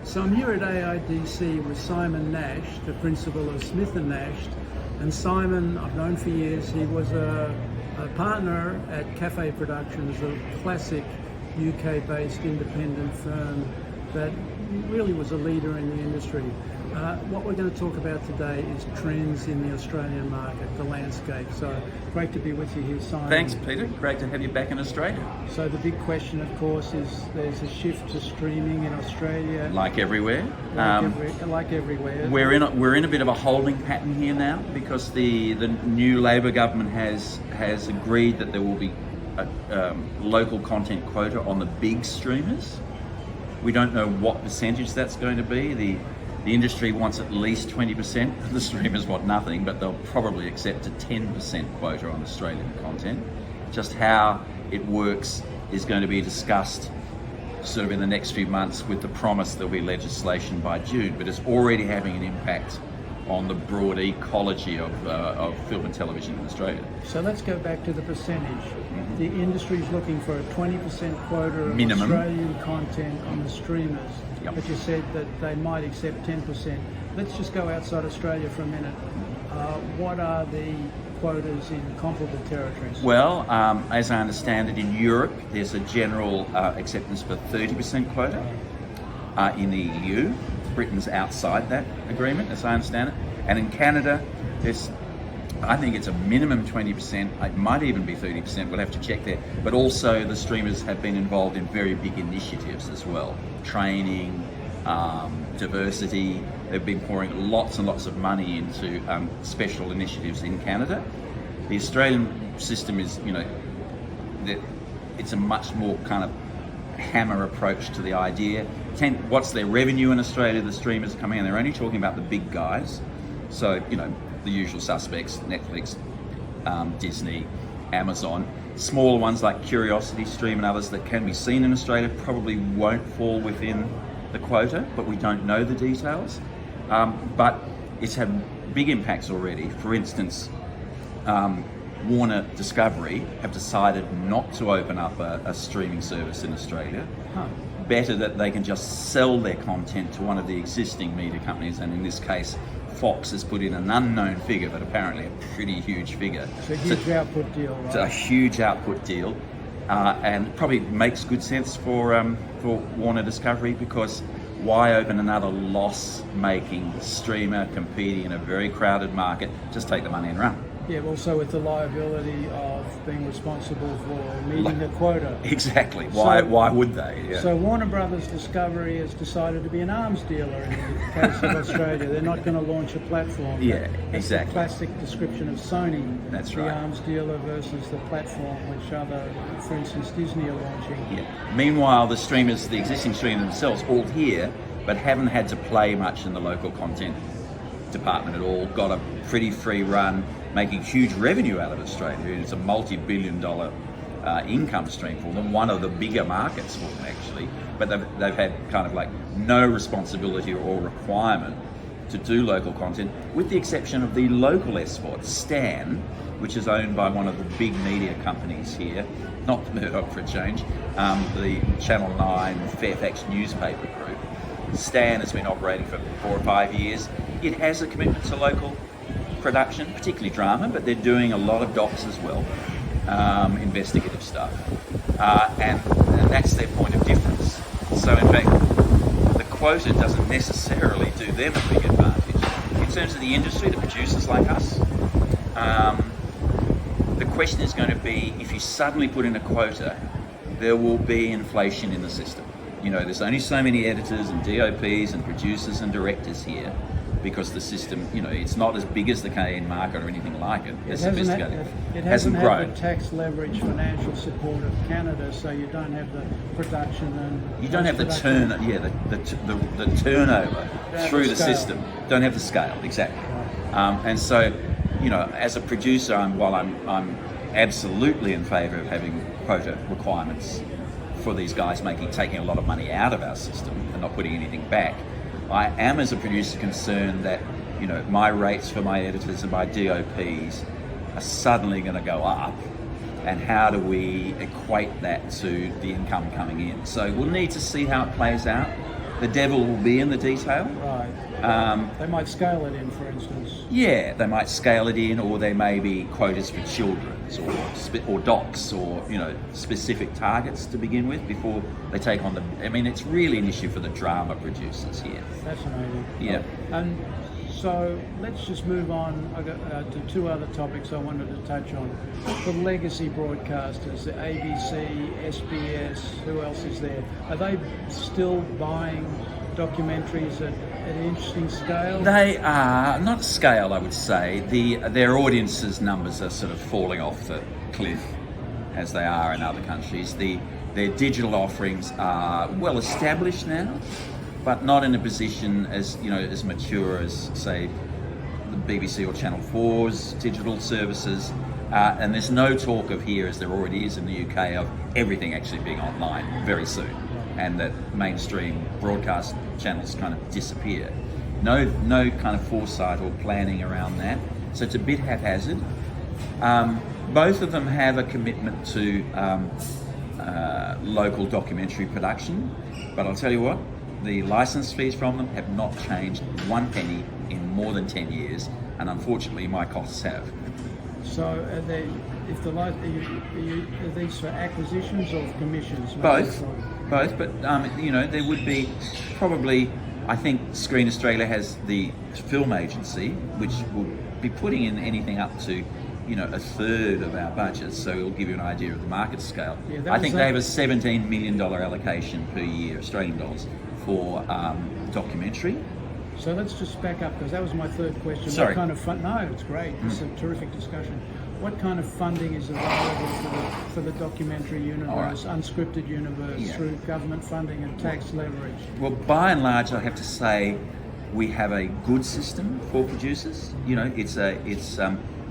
So I'm here at AIDC with Simon Nasht, the principal of Smith & Nasht. And Simon, I've known for years, he was a partner at Cafe Productions, a classic UK-based independent firm that really was a leader in the industry. What we're going to talk about today is trends in the Australian market, the landscape. So great to be with you here, Simon. Thanks, Peter. Great to have you back in Australia. So the big question, of course, is there's a shift to streaming in Australia. Like everywhere. Like everywhere. We're in a bit of a holding pattern here now because the new Labor government has agreed that there will be a local content quota on the big streamers. We don't know what percentage that's going to be. The industry wants at least 20%. The streamers want nothing, but they'll probably accept a 10% quota on Australian content. Just how it works is going to be discussed sort of in the next few months with the promise there'll be legislation by June, but it's already having an impact on the broad ecology of film and television in Australia. So let's go back to the percentage. Mm-hmm. The industry is looking for a 20% quota of minimum Australian content on the streamers. Yep. But you said that they might accept 10%. Let's just go outside Australia for a minute. What are the quotas in comparable territories? Well, as I understand it, in Europe, there's a general acceptance for 30% quota. In the EU, Britain's outside that agreement, as I understand it. And in Canada, I think it's a minimum 20%. It might even be 30%. We'll have to check there. But also, the streamers have been involved in very big initiatives as well. Training, diversity. They've been pouring lots and lots of money into special initiatives in Canada. The Australian system is, it's a much more kind of hammer approach to the idea. What's their revenue in Australia? The streamers coming in, they're only talking about the big guys. So, the usual suspects, Netflix, Disney, Amazon. Smaller ones like Curiosity Stream and others that can be seen in Australia probably won't fall within the quota, but we don't know the details. But it's had big impacts already. For instance, Warner Discovery have decided not to open up a streaming service in Australia. Better that they can just sell their content to one of the existing media companies, and in this case, Fox has put in an unknown figure, but apparently a pretty huge figure. It's a huge output deal, right? It's a huge output deal, and probably makes good sense for Warner Discovery, because why open another loss-making streamer competing in a very crowded market? Just take the money and run. Yeah, also with the liability of being responsible for meeting the quota. Exactly. Why would they? Yeah. So Warner Brothers Discovery has decided to be an arms dealer in the case of Australia. They're not going to launch a platform. Yeah, That's exactly. the classic description of Sony. That's right. The arms dealer versus the platform, which for instance, Disney are launching. Yeah. Meanwhile, the existing streamers themselves, all here, but haven't had to play much in the local content department at all. Got a pretty free run, making huge revenue out of Australia. It's a multi-billion-dollar income stream for them, one of the bigger markets for them actually. But they've had kind of like no responsibility or requirement to do local content, with the exception of the local SVOD, Stan, which is owned by one of the big media companies here, not Murdoch for a change, the Channel 9 Fairfax newspaper group. Stan has been operating for 4 or 5 years. It has a commitment to local production, particularly drama, but they're doing a lot of docs as well, investigative stuff, and that's their point of difference. So in fact, the quota doesn't necessarily do them a big advantage. In terms of the industry, the producers like us, the question is going to be, if you suddenly put in a quota, there will be inflation in the system. There's only so many editors and DOPs and producers and directors here, because the system, it's not as big as the Canadian market or anything like it. It's sophisticated. It hasn't had the tax leverage financial support of Canada, so you don't have the production and you don't have the turnover through the system. Don't have the scale, exactly. Right. And so, as a producer, while I'm absolutely in favour of having quota requirements for these guys taking a lot of money out of our system and not putting anything back, I am, as a producer, concerned that my rates for my editors and my DOPs are suddenly going to go up, and how do we equate that to the income coming in? So we'll need to see how it plays out. the devil will be in the detail. Right. They might scale it in, for instance. Yeah, they might scale it in, or there may be quotas for children, or docs, or specific targets to begin with before they take on the. I mean, it's really an issue for the drama producers here. Fascinating. Yeah. And so let's just move on. I got to two other topics I wanted to touch on. The legacy broadcasters, the ABC, SBS, who else is there? Are they still buying documentaries at an interesting scale? They are not scale, I would say. Their audiences numbers are sort of falling off the cliff, as they are in other countries. Their digital offerings are well established now, but not in a position as as mature as, say, the BBC or Channel 4's digital services. And there's no talk of here, as there already is in the UK, of everything actually being online very soon, and that mainstream broadcast channels kind of disappear. No kind of foresight or planning around that. So it's a bit haphazard. Both of them have a commitment to local documentary production, but I'll tell you what, the license fees from them have not changed one penny in more than 10 years, and unfortunately my costs have. So are these for acquisitions or for commissions? Both, but there would be probably, I think Screen Australia has the film agency, which will be putting in anything up to a third of our budget, so it'll give you an idea of the market scale. Yeah, I think they have a $17 million allocation per year, Australian dollars, for documentary. So let's just back up, because that was my third question. Sorry. What kind of no, it's great. It's a terrific discussion. What kind of funding is available for the documentary universe, unscripted universe, through government funding and tax leverage? Well, by and large, I have to say we have a good system for producers.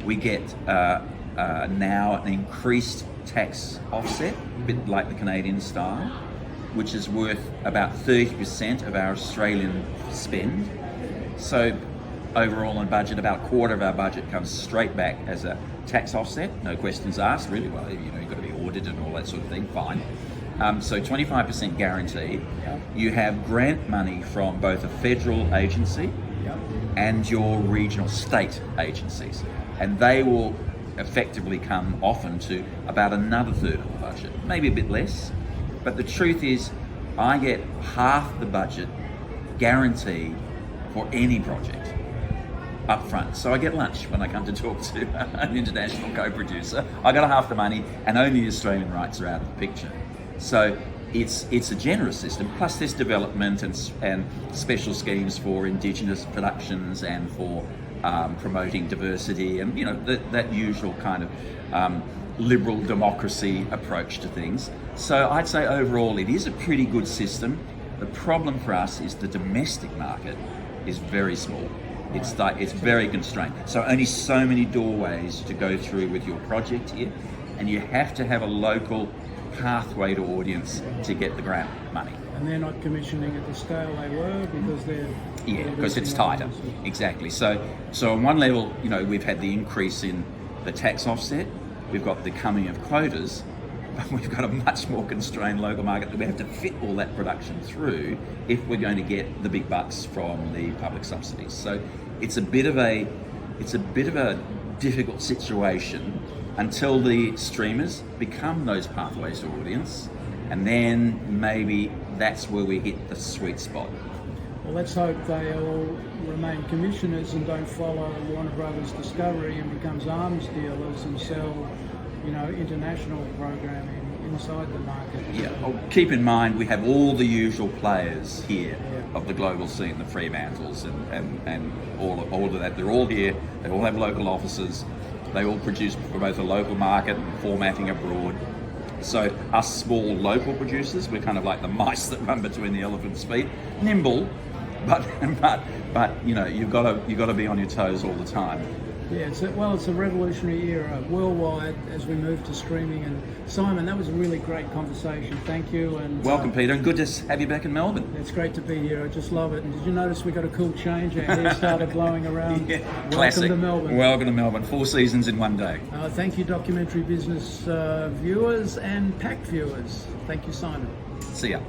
We get now an increased tax offset, a bit like the Canadian style, which is worth about 30% of our Australian spend. So overall on budget, about a quarter of our budget comes straight back as a tax offset, no questions asked, really. Well, you've got to be audited and all that sort of thing, fine. So 25% guaranteed. Yep. You have grant money from both a federal agency and your regional state agencies, and they will effectively come often to about another third of the budget, maybe a bit less. But the truth is, I get half the budget guaranteed for any project up front. So I get lunch when I come to talk to an international co-producer. I got half the money, and only the Australian rights are out of the picture. So it's a generous system. Plus there's development and special schemes for Indigenous productions and for promoting diversity and that usual kind of liberal democracy approach to things. So I'd say overall it is a pretty good system. The problem for us is the domestic market is very small. It's very constrained. So only so many doorways to go through with your project here, and you have to have a local pathway to audience to get the grant money. And they're not commissioning at the scale they were because because it's tighter. Exactly. So on one level, we've had the increase in the tax offset. We've got the coming of quotas, but we've got a much more constrained local market that we have to fit all that production through if we're going to get the big bucks from the public subsidies. So it's a bit of a difficult situation until the streamers become those pathways to audience, and then maybe that's where we hit the sweet spot. Well, let's hope they all remain commissioners and don't follow Warner Brothers Discovery and becomes arms dealers and sell, international programming inside the market. Yeah. Well, keep in mind we have all the usual players here of the global scene, the Fremantles and all of that. They're all here. They all have local offices. They all produce for both the local market and formatting abroad. So us small local producers, we're kind of like the mice that run between the elephant's feet, nimble, but you've got to be on your toes all the time. Yeah, it's a revolutionary era worldwide as we move to streaming. And Simon, that was a really great conversation. Thank you. And welcome, Peter, and good to have you back in Melbourne. It's great to be here. I just love it. And did you notice we got a cool change? Our hair started blowing around. Yeah, welcome classic. to Melbourne. Welcome to Melbourne. 4 seasons in one day. Thank you, documentary business viewers and PAC viewers. Thank you, Simon. See ya.